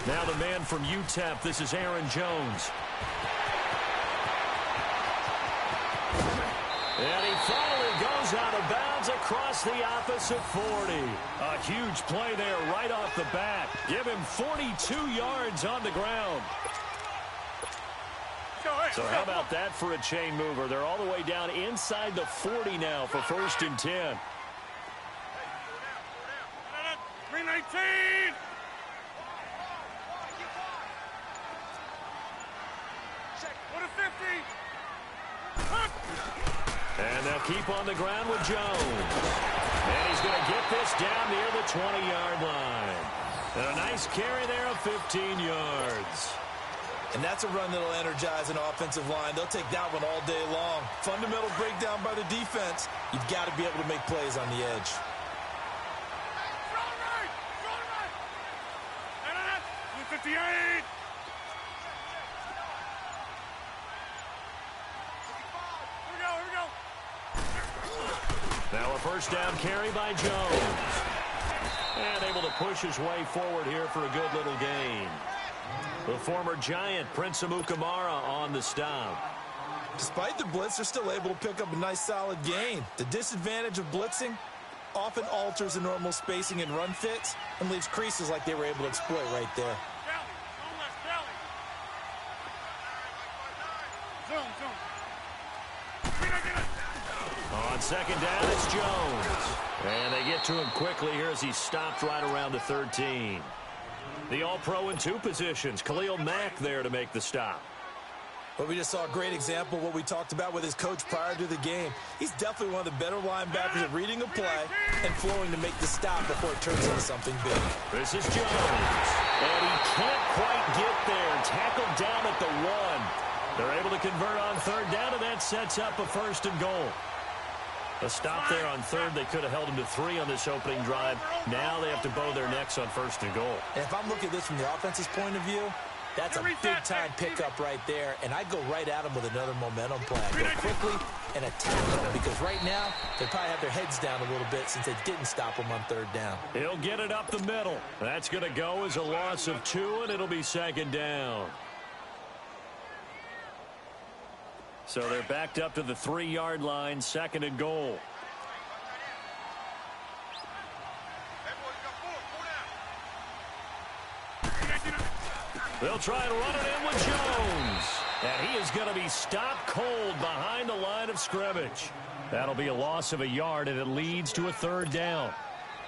Now the man from UTEP, this is Aaron Jones. And he finally goes out of bounds across the opposite 40. A huge play there right off the bat. Give him 42 yards on the ground. So how about that for a chain mover? They're all the way down inside the 40 now for 1st and 10. 319. Go to 50. And they'll keep on the ground with Jones. And he's going to get this down near the 20-yard line. And a nice carry there of 15 yards. And that's a run that'll energize an offensive line. They'll take that one all day long. Fundamental breakdown by the defense. You've got to be able to make plays on the edge. Throw right. 58. Here we go. Now a first down carry by Jones. And able to push his way forward here for a good little gain. The former Giant, Prince Amukamara, on the stop. Despite the blitz, they're still able to pick up a nice, solid gain. The disadvantage of blitzing often alters the normal spacing and run fits and leaves creases like they were able to exploit right there. On second down, it's Jones. And they get to him quickly here as he's stopped right around the 13. The All-Pro in 2 positions. Khalil Mack there to make the stop. But we just saw a great example of what we talked about with his coach prior to the game. He's definitely one of the better linebackers at reading a play and flowing to make the stop before it turns into something big. This is Jones. And he can't quite get there. Tackled down at the 1. They're able to convert on third down, and that sets up a 1st and goal. A stop there on third. They could have held him to 3 on this opening drive. Now they have to bow their necks on 1st and goal. And if I'm looking at this from the offense's point of view, that's a big-time pickup right there, and I go right at him with another momentum play. I go quickly and attack them because right now they probably have their heads down a little bit since they didn't stop him on third down. He'll get it up the middle. That's going to go as a loss of 2, and it'll be 2nd down. So they're backed up to the 3-yard line, 2nd and goal. They'll try and run it in with Jones. And he is going to be stopped cold behind the line of scrimmage. That'll be a loss of a yard, and it leads to a 3rd down.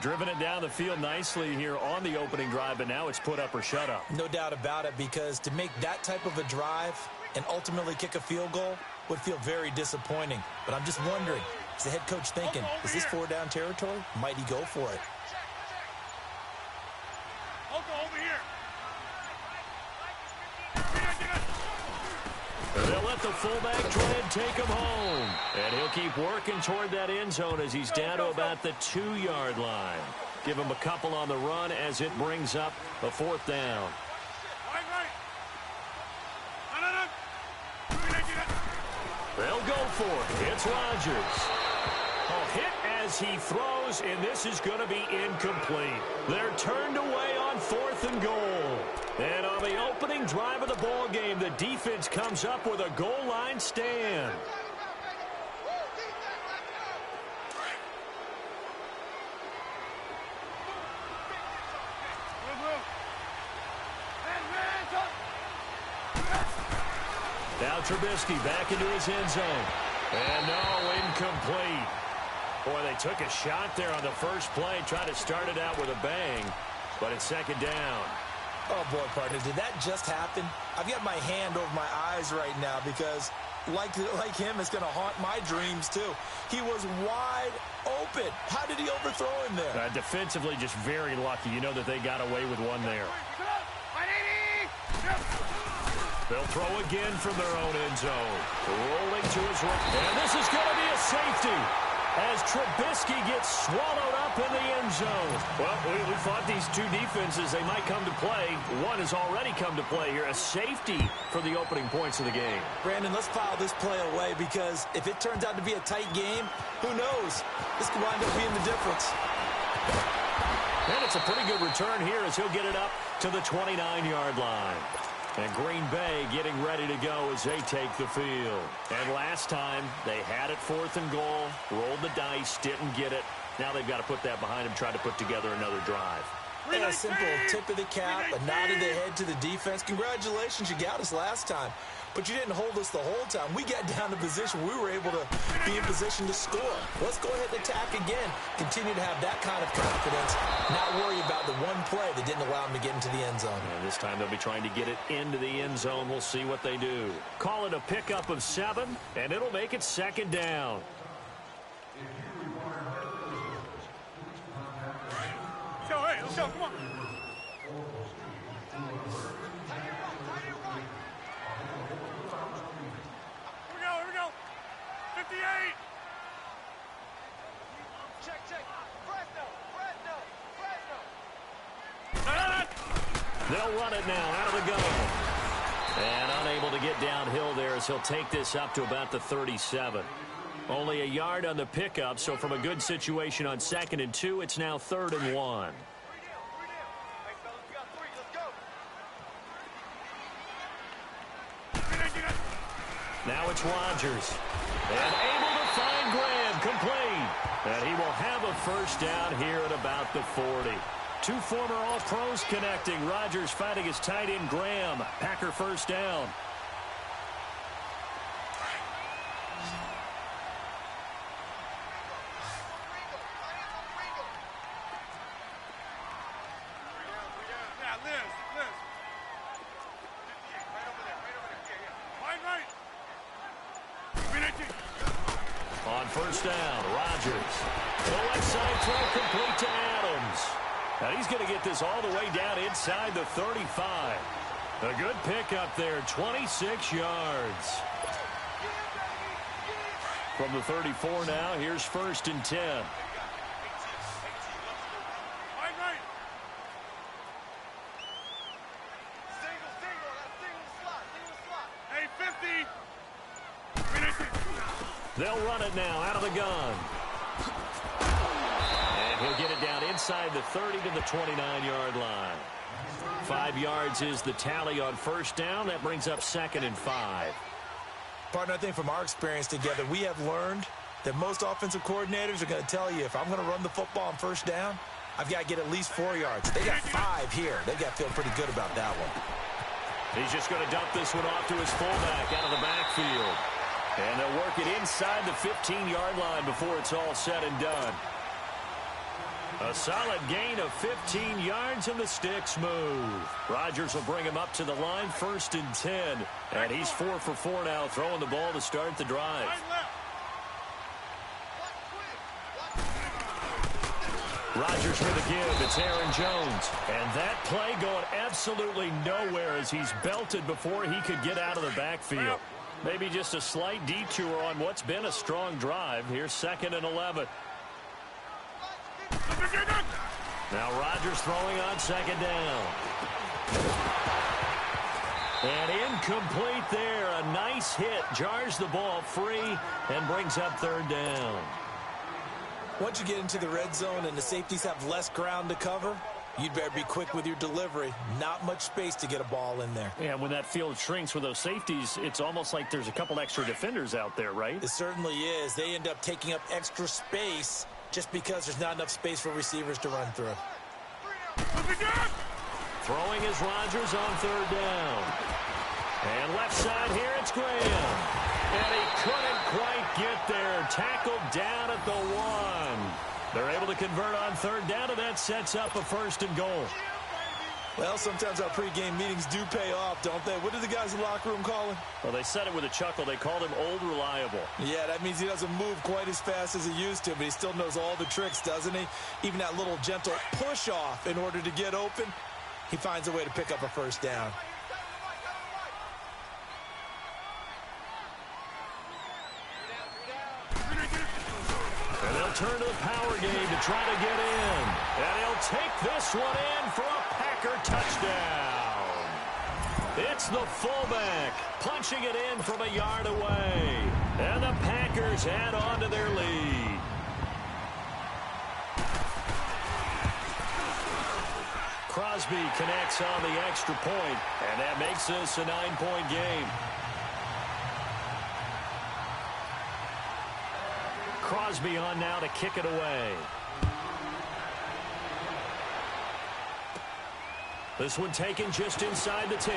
Driven it down the field nicely here on the opening drive, but now it's put up or shut up. No doubt about it, because to make that type of a drive and ultimately kick a field goal would feel very disappointing. But I'm just wondering, is the head coach thinking, is this 4-down territory? Might he go for it? Over here. They'll let the fullback try and take him home. And he'll keep working toward that end zone as he's down to about the 2-yard line. Give him a couple on the run as it brings up a 4th down. They'll go for it. It's Rodgers. A hit as he throws, and this is going to be incomplete. They're turned away on 4th and goal. And on the opening drive of the ball game, the defense comes up with a goal line stand. Now Trubisky back into his end zone. And no, incomplete. Boy, they took a shot there on the first play, tried to start it out with a bang, but it's 2nd down. Oh, boy, partner, did that just happen? I've got my hand over my eyes right now because, like him, it's going to haunt my dreams, too. He was wide open. How did he overthrow him there? Defensively, just very lucky. You know that they got away with one there. They'll throw again from their own end zone. Rolling to his right. And this is going to be a safety as Trubisky gets swallowed up in the end zone. Well, we thought these two defenses, they might come to play. One has already come to play here. A safety for the opening points of the game. Brandon, let's file this play away because if it turns out to be a tight game, who knows? This could wind up being the difference. And it's a pretty good return here as he'll get it up to the 29-yard line. And Green Bay getting ready to go as they take the field. And last time, they had it 4th and goal, rolled the dice, didn't get it. Now they've got to put that behind them, try to put together another drive. And a simple tip of the cap, a nod of the head to the defense. Congratulations, you got us last time. But you didn't hold us the whole time. We got down to position. We were able to be in position to score. Let's go ahead and attack again. Continue to have that kind of confidence. Not worry about the one play that didn't allow them to get into the end zone. And this time they'll be trying to get it into the end zone. We'll see what they do. Call it a pickup of 7, and it'll make it 2nd down. Let's go, come on. Here we go. 58. Check. Fresno. They'll run it now out of the gun. And unable to get downhill there as he'll take this up to about the 37. Only a yard on the pickup, so from a good situation on 2nd and 2, it's now 3rd and 1. Now it's Rodgers. And able to find Graham, complete. And he will have a first down here at about the 40. 2 former All-Pros connecting. Rodgers fighting his tight end, Graham. Packer first down. On first down, Rodgers. The left side throw complete to Adams. And he's going to get this all the way down inside the 35. A good pickup there, 26 yards. From the 34 now, here's 1st and 10. They'll run it now out of the gun. And he'll get it down inside the 30 to the 29-yard line. 5 yards is the tally on first down. That brings up 2nd and 5. Partner, I think from our experience together, we have learned that most offensive coordinators are going to tell you, if I'm going to run the football on first down, I've got to get at least 4 yards. They got 5 here. They've got to feel pretty good about that one. He's just going to dump this one off to his fullback out of the backfield. And they'll work it inside the 15-yard line before it's all said and done. A solid gain of 15 yards, and the sticks move. Rodgers will bring him up to the line, 1st and 10. And he's 4 for 4 now, throwing the ball to start the drive. Rodgers for the give. It's Aaron Jones. And that play going absolutely nowhere as he's belted before he could get out of the backfield. Maybe just a slight detour on what's been a strong drive. Here's 2nd and 11. Now Rodgers throwing on 2nd down. And incomplete there. A nice hit. Jars the ball free and brings up 3rd down. Once you get into the red zone and the safeties have less ground to cover, you'd better be quick with your delivery. Not much space to get a ball in there. Yeah, when that field shrinks with those safeties, it's almost like there's a couple extra defenders out there, right? It certainly is. They end up taking up extra space just because there's not enough space for receivers to run through. Throwing is Rodgers on 3rd down. And left side here, it's Graham. And he couldn't quite get there. Tackled down at the 1. They're able to convert on 3rd down, and that sets up a 1st and goal. Well, sometimes our pregame meetings do pay off, don't they? What did the guys in the locker room call him? Well, they said it with a chuckle. They called him Old Reliable. Yeah, that means he doesn't move quite as fast as he used to, but he still knows all the tricks, doesn't he? Even that little gentle push-off in order to get open, he finds a way to pick up a 1st down. And they'll turn to the power game to try to get in. And he'll take this one in for a Packer touchdown. It's the fullback punching it in from a yard away. And the Packers add on to their lead. Crosby connects on the extra point, and that makes this a 9-point game. Crosby on now to kick it away. This one taken just inside the 10.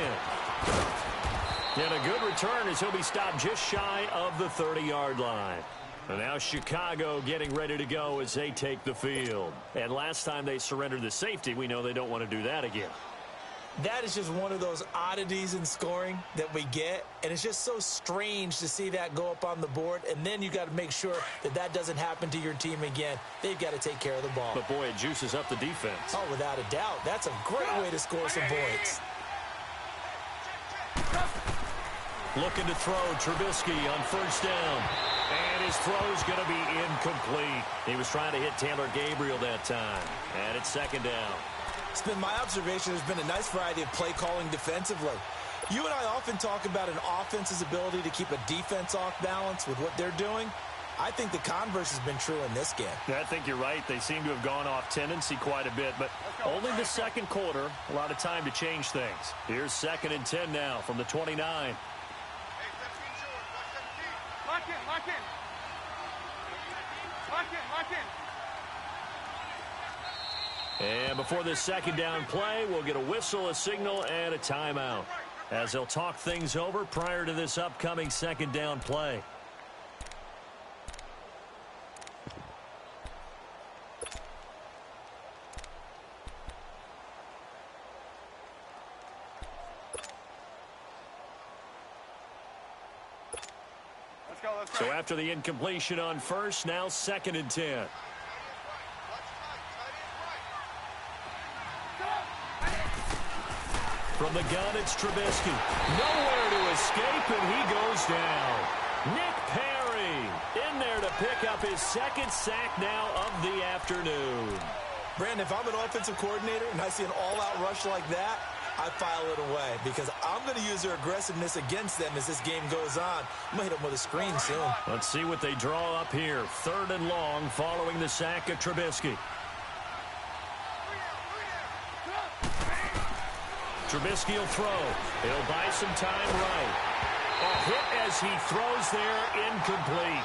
And a good return as he'll be stopped just shy of the 30-yard line. And now Chicago getting ready to go as they take the field. And last time they surrendered the safety, we know they don't want to do that again. That is just one of those oddities in scoring that we get. And it's just so strange to see that go up on the board. And then you got to make sure that that doesn't happen to your team again. They've got to take care of the ball. But, boy, it juices up the defense. Oh, without a doubt. That's a great way to score some points. Looking to throw Trubisky on first down. And his throw's going to be incomplete. He was trying to hit Taylor Gabriel that time. And it's second down. It's been my observation there's been a nice variety of play calling defensively. You and I often talk about an offense's ability to keep a defense off balance with what they're doing. I think the converse has been true in this game. Yeah, I think you're right. They seem to have gone off tendency quite a bit, but only the second quarter, a lot of time to change things. Here's 2nd and 10 now from the 29. Lock in, lock in. Lock in, lock in. And before this second down play, we'll get a whistle, a signal, and a timeout as they'll talk things over prior to this upcoming second down play. Let's go. So after the incompletion on first, now 2nd and 10. From the gun, it's Trubisky. Nowhere to escape, and he goes down. Nick Perry in there to pick up his 2nd sack now of the afternoon. Brandon, if I'm an offensive coordinator and I see an all-out rush like that, I file it away because I'm going to use their aggressiveness against them as this game goes on. I'm going to hit them with a screen soon. Let's see what they draw up here. 3rd and long following the sack of Trubisky. Trubisky will throw. He'll buy some time right. A hit as he throws there, incomplete.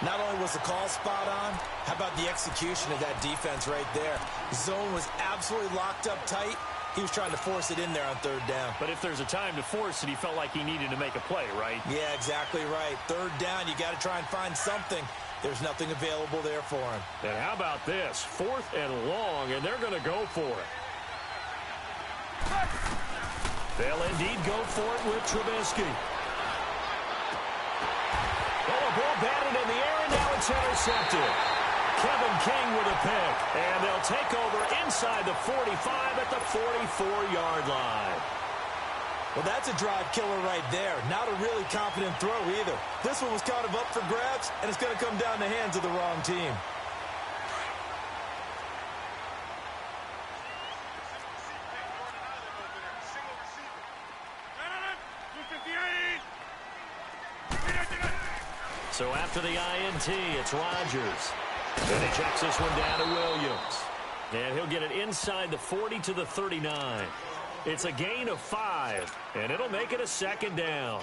Not only was the call spot on, how about the execution of that defense right there? Zone was absolutely locked up tight. He was trying to force it in there on 3rd down. But if there's a time to force it, he felt like he needed to make a play, right? Yeah, exactly right. 3rd down, you got to try and find something. There's nothing available there for him. And how about this? 4th and long, and they're going to go for it. They'll indeed go for it with Trubisky. Oh, a ball batted in the air, and now it's intercepted. Kevin King with a pick, and they'll take over inside the 45 at the 44-yard line. Well, that's a drive killer right there. Not a really confident throw either. This one was kind of up for grabs, and it's going to come down the hands of the wrong team. So after the INT, it's Rodgers. And he checks this one down to Williams. And he'll get it inside the 40 to the 39. It's a gain of 5, and it'll make it a 2nd down.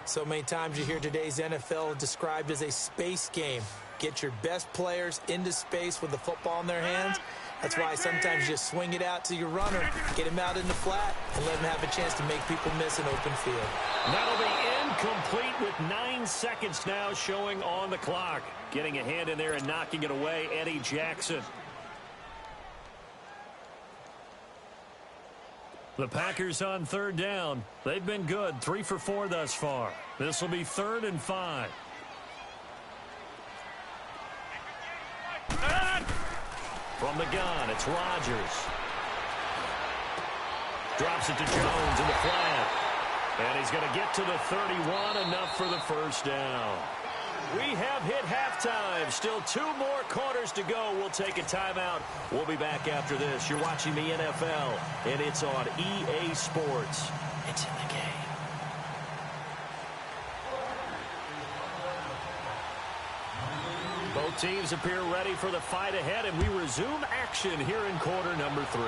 So many times you hear today's NFL described as a space game. Get your best players into space with the football in their hands. That's why sometimes you just swing it out to your runner, get him out in the flat, and let him have a chance to make people miss an open field. That'll be incomplete with 9 seconds now showing on the clock. Getting a hand in there and knocking it away, Eddie Jackson. The Packers on 3rd down. They've been good, 3 for 4 thus far. This will be 3rd and 5. From the gun, it's Rodgers. Drops it to Jones in the flat. And he's going to get to the 31, enough for the first down. We have hit halftime. Still 2 more quarters to go. We'll take a timeout. We'll be back after this. You're watching the NFL, and it's on EA Sports. It's in the game. Both teams appear ready for the fight ahead, and we resume action here in quarter number 3.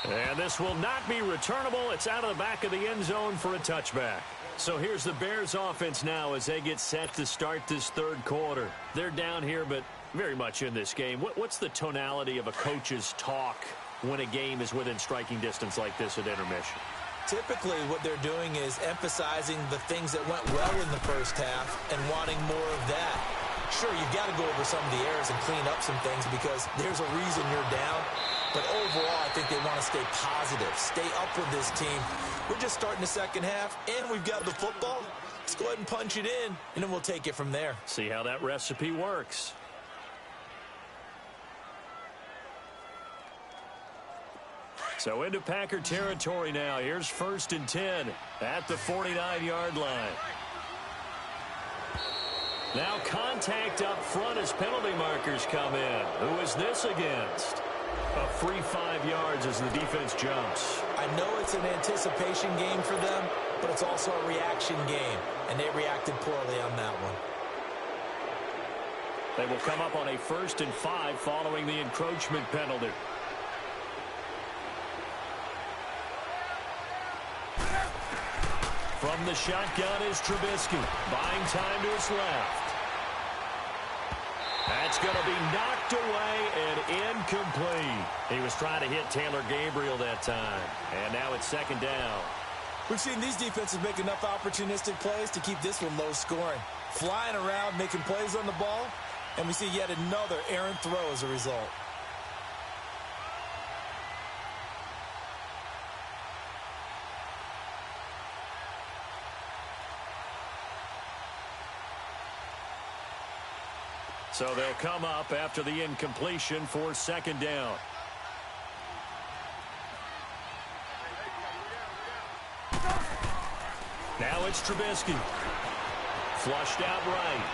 And this will not be returnable. It's out of the back of the end zone for a touchback. So here's the Bears offense now as they get set to start this third quarter. They're down here, but very much in this game. What's the tonality of a coach's talk when a game is within striking distance like this at intermission? Typically, what they're doing is emphasizing the things that went well in the first half and wanting more of that. Sure, you've got to go over some of the errors and clean up some things because there's a reason you're down. But overall, I think they want to stay positive, stay up with this team. We're just starting the second half, and we've got the football. Let's go ahead and punch it in, and then we'll take it from there. See how that recipe works. So into Packer territory now. Here's 1st and 10 at the 49-yard line. Now contact up front as penalty markers come in. Who is this against? A free 5 yards as the defense jumps. I know it's an anticipation game for them, but it's also a reaction game, and they reacted poorly on that one. They will come up on a 1st and 5 following the encroachment penalty. From the shotgun is Trubisky, buying time to his left. That's going to be knocked away and incomplete. He was trying to hit Taylor Gabriel that time. And now it's 2nd down. We've seen these defenses make enough opportunistic plays to keep this one low scoring. Flying around, making plays on the ball, and we see yet another errant throw as a result. So they'll come up after the incompletion for 2nd down. Now it's Trubisky. Flushed out right.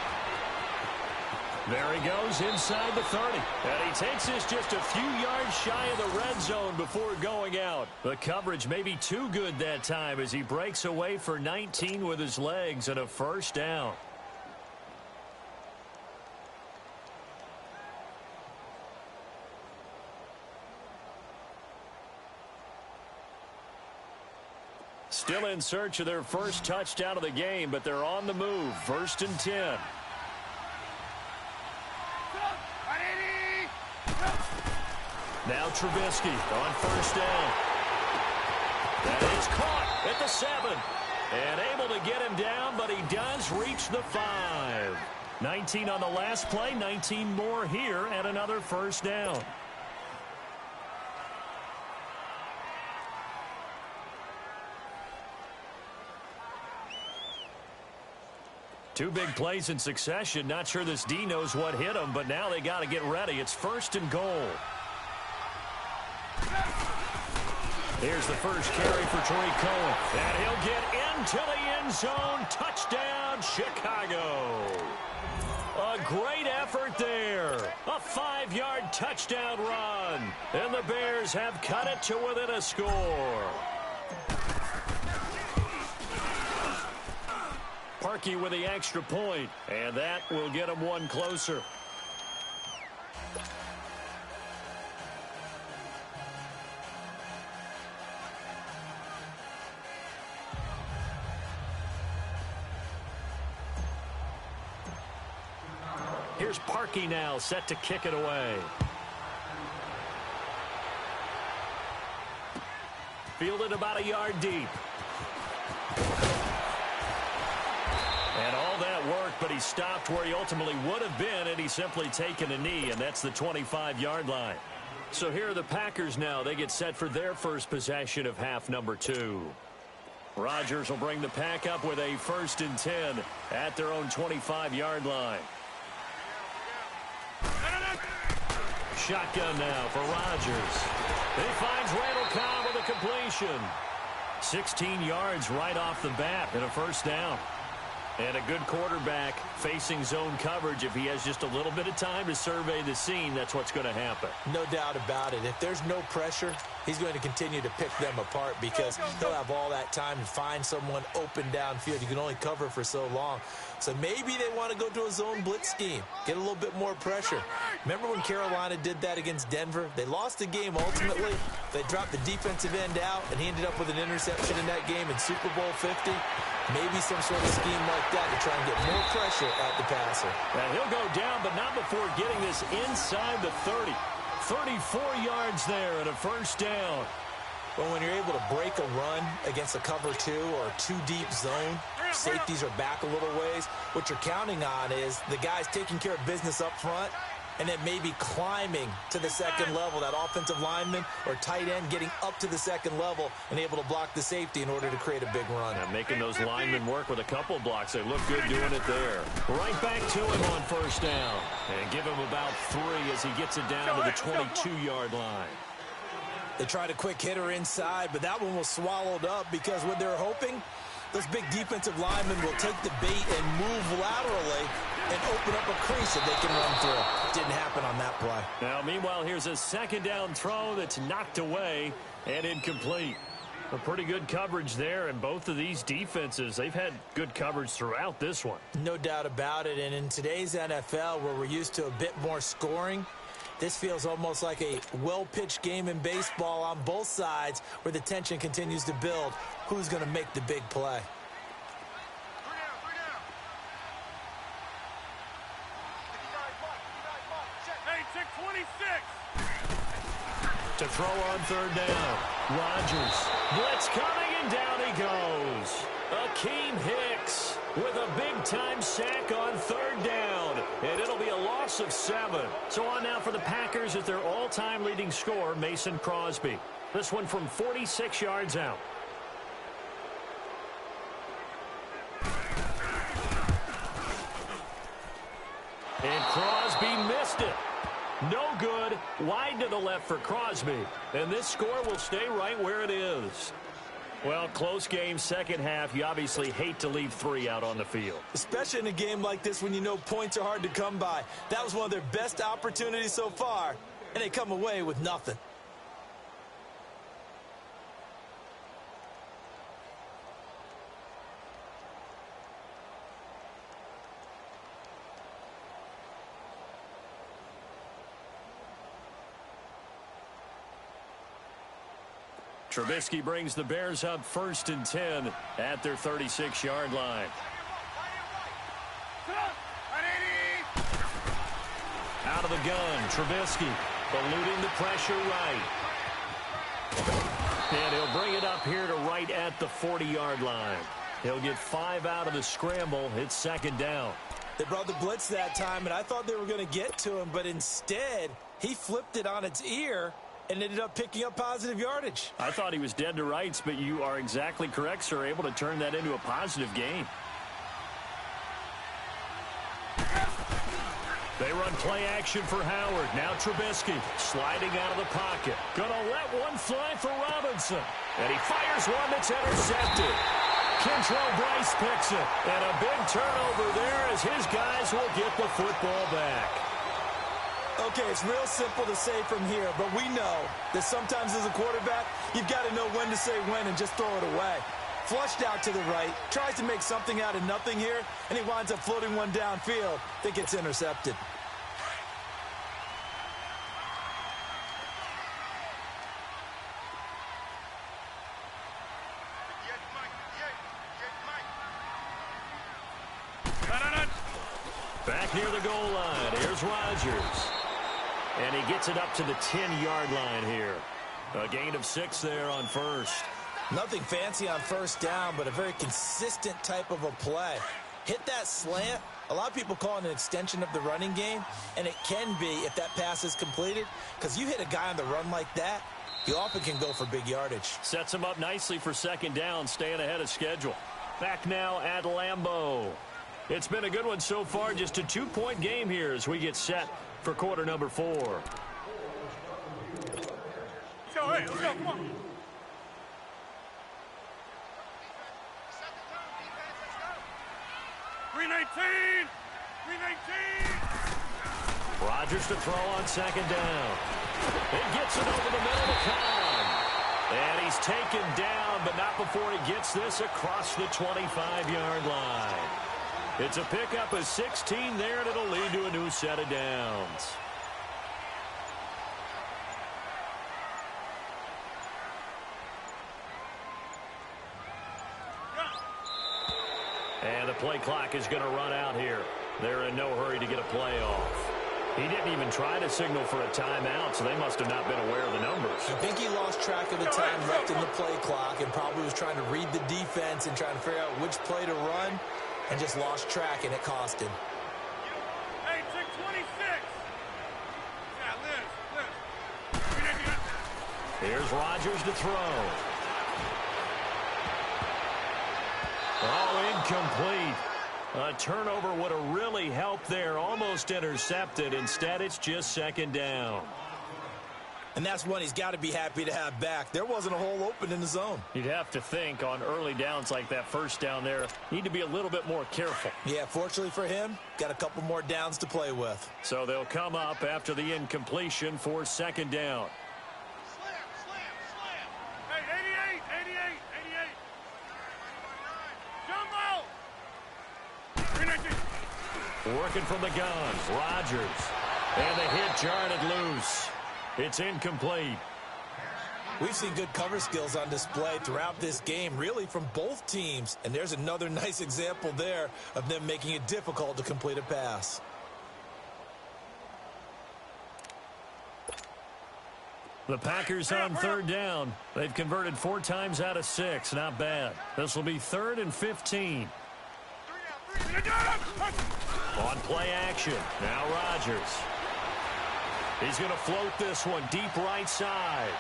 There he goes inside the 30. And he takes this just a few yards shy of the red zone before going out. The coverage may be too good that time as he breaks away for 19 with his legs and a 1st down. Still in search of their first touchdown of the game, but they're on the move. 1st and 10. Now Trubisky on 1st down. That is caught at the 7. And able to get him down, but he does reach the 5. 19 on the last play, 19 more here and another 1st down. Two big plays in succession. Not sure this D knows what hit him, but now they got to get ready. It's 1st and goal. Here's the first carry for Tariq Cohen. And he'll get into the end zone. Touchdown, Chicago. A great effort there. A 5-yard touchdown run. And the Bears have cut it to within a score. Parkey with the extra point, and that will get him one closer. Here's Parkey now, set to kick it away. Fielded about a yard deep. And all that work, but he stopped where he ultimately would have been, and he's simply taken a knee, and that's the 25-yard line. So here are the Packers now. They get set for their first possession of half number 2. Rodgers will bring the pack up with a 1st and 10 at their own 25-yard line. Shotgun now for Rodgers. He finds Randall Cobb with a completion. 16 yards right off the bat and a 1st down. And a good quarterback facing zone coverage, if he has just a little bit of time to survey the scene, that's what's going to happen. No doubt about it. If there's no pressure, he's going to continue to pick them apart because he'll have all that time to find someone open downfield. You can only cover for so long. So maybe they want to go to a zone blitz scheme, get a little bit more pressure. Remember when Carolina did that against Denver? They lost the game ultimately. They dropped the defensive end out, and he ended up with an interception in that game in Super Bowl 50. Maybe some sort of scheme like that to try and get more pressure at the passer. And he'll go down, but not before getting this inside the 30. 34 yards there and a first down. Well, when you're able to break a run against a cover 2 or a 2-deep zone, safeties are back a little ways. What you're counting on is the guys taking care of business up front and then maybe climbing to the second level, that offensive lineman or tight end getting up to the second level and able to block the safety in order to create a big run. And making those linemen work with a couple blocks. They look good doing it there. Right back to him on first down. And give him about 3 as he gets it down to the 22-yard line. They tried a quick hitter inside, but that one was swallowed up because what they're hoping, those big defensive linemen will take the bait and move laterally and open up a crease that they can run through. Didn't happen on that play. Now, meanwhile, here's a second down throw that's knocked away and incomplete. A pretty good coverage there, and both of these defenses, they've had good coverage throughout this one. No doubt about it, and in today's NFL, where we're used to a bit more scoring, this feels almost like a well-pitched game in baseball on both sides where the tension continues to build. Who's going to make the big play? Hey, check 26. To throw on third down. Rodgers. Blitz coming, and down he goes. Akeem Hicks with a big-time sack on third down. And it'll be a loss of 7. So on now for the Packers as their all-time leading scorer, Mason Crosby. This one from 46 yards out. And Crosby missed it. No good. Wide to the left for Crosby. And this score will stay right where it is. Well, close game, second half. You obviously hate to leave 3 out on the field. Especially in a game like this when you know points are hard to come by. That was one of their best opportunities so far, and they come away with nothing. Trubisky brings the Bears up 1st and 10 at their 36-yard line. Out of the gun, Trubisky eluding the pressure right. And he'll bring it up here to right at the 40-yard line. He'll get 5 out of the scramble. It's 2nd down. They brought the blitz that time, and I thought they were going to get to him, but instead, he flipped it on its ear and ended up picking up positive yardage. I thought he was dead to rights, but you are exactly correct, sir. Able to turn that into a positive gain. They run play action for Howard. Now Trubisky sliding out of the pocket. Gonna let one fly for Robinson. And he fires one that's intercepted. Kentrell Bryce picks it. And a big turnover there as his guys will get the football back. Okay, it's real simple to say from here, but we know that sometimes as a quarterback, you've got to know when to say when and just throw it away. Flushed out to the right, tries to make something out of nothing here, and he winds up floating one downfield that gets intercepted. Back near the goal line, here's Rodgers. And he gets it up to the 10-yard line here. A gain of 6 there on first. Nothing fancy on first down, but a very consistent type of a play. Hit that slant. A lot of people call it an extension of the running game, and it can be if that pass is completed, because you hit a guy on the run like that, you often can go for big yardage. Sets him up nicely for 2nd down, staying ahead of schedule. Back now at Lambeau. It's been a good one so far, just a 2-point game here as we get set for quarter number 4. Let's go, hey, let's go, come on. 319! 319! Rodgers to throw on second down. It gets it over the middle to Cobb. And he's taken down, but not before he gets this across the 25-yard line. It's a pickup of 16 there, and it'll lead to a new set of downs. And the play clock is going to run out here. They're in no hurry to get a play off. He didn't even try to signal for a timeout, so they must have not been aware of the numbers. I think he lost track of the time left in the play clock and probably was trying to read the defense and trying to figure out which play to run and just lost track, and it cost him. Hey, check 26! Yeah, Liz. Here's Rodgers to throw. Oh, incomplete. A turnover would have really helped there. Almost intercepted. Instead, it's just second down. And that's one he's got to be happy to have back. There wasn't a hole open in the zone. You'd have to think on early downs like that first down there, need to be a little bit more careful. Yeah, fortunately for him, got a couple more downs to play with. So they'll come up after the incompletion for second down. Hey, 88! Jumbo! 319! Working from the gun, Rodgers. And the hit jarred it loose. It's incomplete. We've seen good cover skills on display throughout this game, really from both teams. And there's another nice example there of them making it difficult to complete a pass. The Packers on third down. They've converted 4 times out of 6. Not bad. This will be 3rd and 15. On play action. Now Rodgers. He's going to float this one deep right side.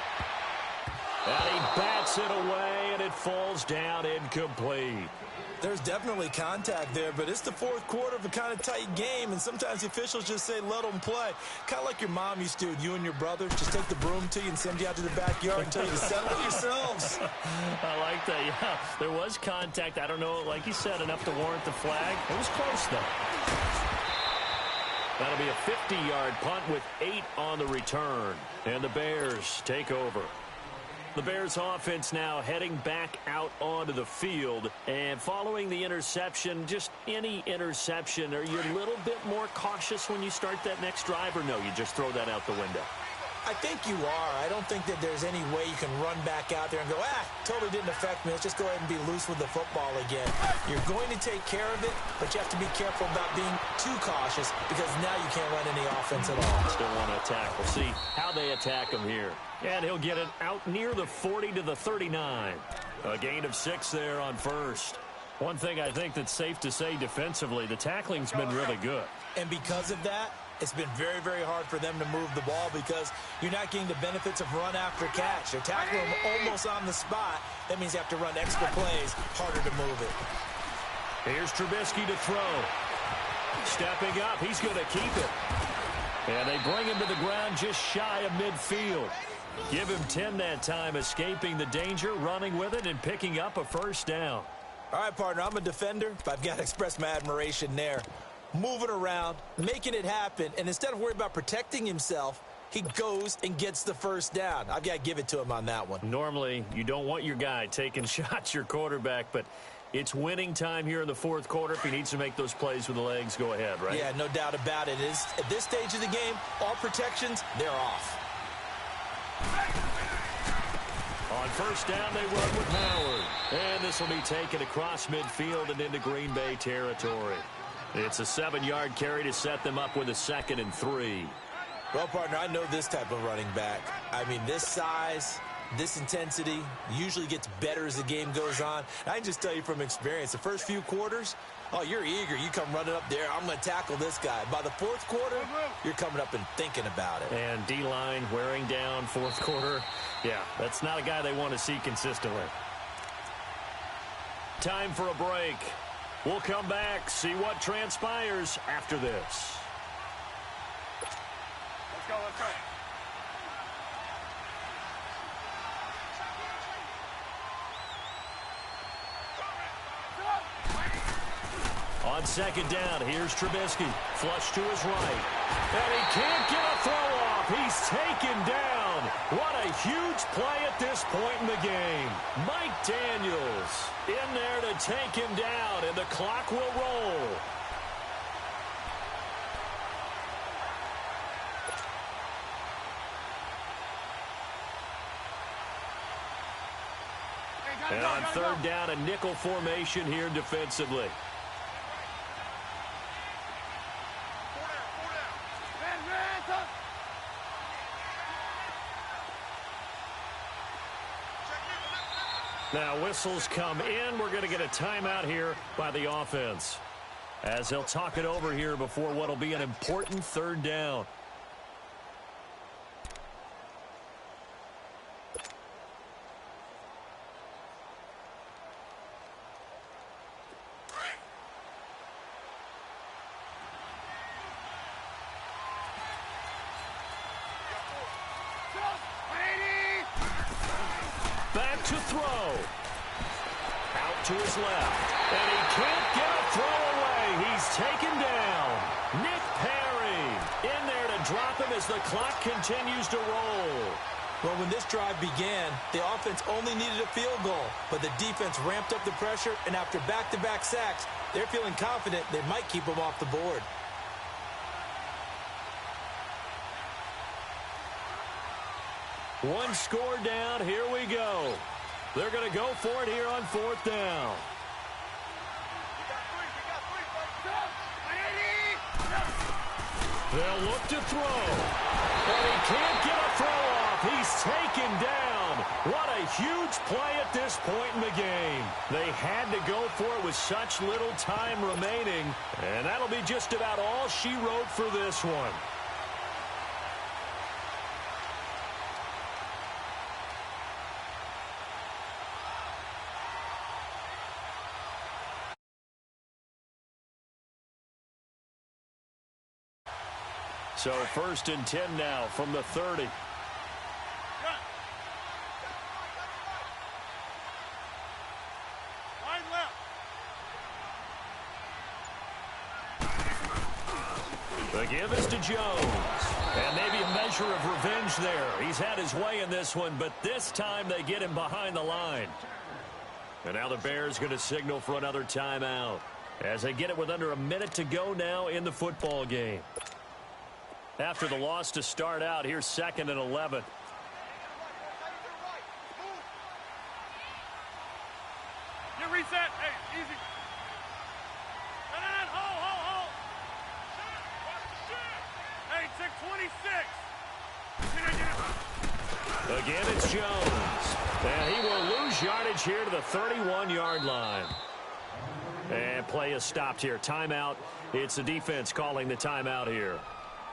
And he bats it away, and it falls down incomplete. There's definitely contact there, but it's the fourth quarter of a kind of tight game, and sometimes the officials just say, let them play. Kind of like your mom used to, you and your brothers, just take the broom to you and send you out to the backyard and tell you to settle it yourselves. I like that, yeah. There was contact. I don't know, like you said, enough to warrant the flag. It was close, though. That'll be a 50-yard punt with 8 on the return. And the Bears take over. The Bears offense now heading back out onto the field. And following the interception, just any interception, are you a little bit more cautious when you start that next drive, or no, you just throw that out the window? I think you are. I don't think that there's any way you can run back out there and go, totally didn't affect me. Let's just go ahead and be loose with the football again. You're going to take care of it, but you have to be careful about being too cautious because now you can't run any offense at all. Still want to attack. We'll see how they attack him here. And he'll get it out near the 40 to the 39. A gain of 6 there on first. One thing I think that's safe to say defensively, the tackling's been really good. And because of that, it's been very, very hard for them to move the ball because you're not getting the benefits of run after catch. They're tackling them almost on the spot. That means you have to run extra plays, harder to move it. Here's Trubisky to throw. Stepping up, he's going to keep it. And they bring him to the ground just shy of midfield. Give him 10 that time, escaping the danger, running with it, and picking up a first down. All right, partner, I'm a defender, but I've got to express my admiration there. Moving around, making it happen, and instead of worrying about protecting himself, he goes and gets the first down. I've got to give it to him on that one. Normally, you don't want your guy taking shots, your quarterback, but it's winning time here in the fourth quarter. If he needs to make those plays with the legs, go ahead, right? Yeah, no doubt about it. At this stage of the game, all protections, they're off. On first down, they run with Howard. And this will be taken across midfield and into Green Bay territory. It's a 7-yard carry to set them up with a 2nd and 3. Well, partner, I know this type of running back. I mean, this size, this intensity usually gets better as the game goes on. And I can just tell you from experience, the first few quarters, oh, you're eager. You come running up there, I'm going to tackle this guy. By the fourth quarter, you're coming up and thinking about it. And D-line wearing down fourth quarter. Yeah, that's not a guy they want to see consistently. Time for a break. We'll come back, see what transpires after this. Let's go, let's go. On On second down, here's Trubisky. Flush to his right. And he can't get a throw off. He's taken down. What a huge play at this point in the game. Mike Daniels in there to take him down, and the clock will roll. And on third down, a nickel formation here defensively. Now whistles come in. We're going to get a timeout here by the offense, as they'll talk it over here before what will be an important third down. Back to throw. Out to his left. And he can't get a throw away. He's taken down. Nick Perry in there to drop him as the clock continues to roll. Well, when this drive began, the offense only needed a field goal, but the defense ramped up the pressure, and after back-to-back sacks, they're feeling confident they might keep them off the board. One score down. Here we go. They're going to go for it here on fourth down. They'll look to throw. And he can't get a throw off. He's taken down. What a huge play at this point in the game. They had to go for it with such little time remaining. And that'll be just about all she wrote for this one. So first and 10 now from the 30. Line left. The give is to Jones. And maybe a measure of revenge there. He's had his way in this one, but this time they get him behind the line. And now the Bears going to signal for another timeout as they get it with under a minute to go now in the football game. After the loss to start out, here's 2nd and 11. You reset. Hey, easy. Hold. Hey, check 26. Again, it's Jones. And he will lose yardage here to the 31-yard line. And play is stopped here. Timeout. It's the defense calling the timeout here,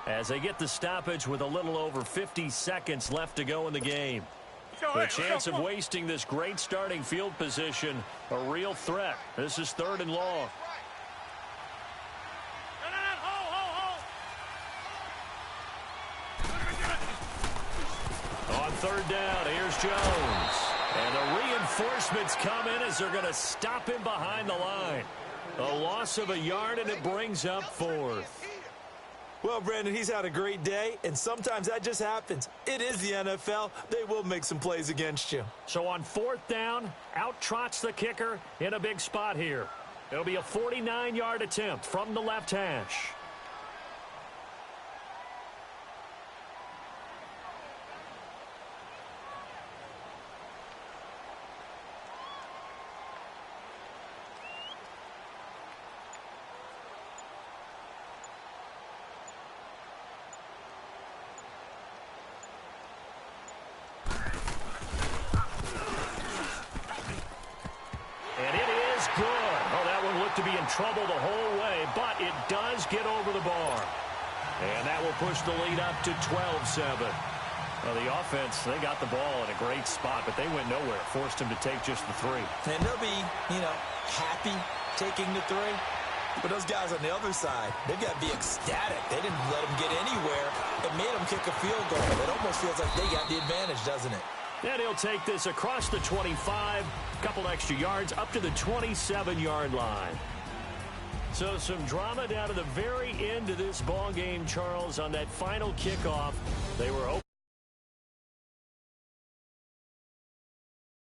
as they get the stoppage with a little over 50 seconds left to go in the game. The chance of wasting this great starting field position, a real threat. This is 3rd and long. On 3rd down, here's Jones. And the reinforcements come in as they're going to stop him behind the line. A loss of a yard, and it brings up 4th. Well, Brandon, he's had a great day, and sometimes that just happens. It is the NFL. They will make some plays against you. So on 4th down, out trots the kicker in a big spot here. It'll be a 49-yard attempt from the left hash. To be in trouble the whole way, but it does get over the bar. And that will push the lead up to 12-7. Well, the offense, they got the ball in a great spot, but they went nowhere. Forced him to take just the 3. And they'll be, happy taking the 3. But those guys on the other side, they've got to be ecstatic. They didn't let them get anywhere. It made them kick a field goal. It almost feels like they got the advantage, doesn't it? And he'll take this across the 25, couple extra yards, up to the 27-yard line. So some drama down to the very end of this ball game, Charles, on that final kickoff. They were hoping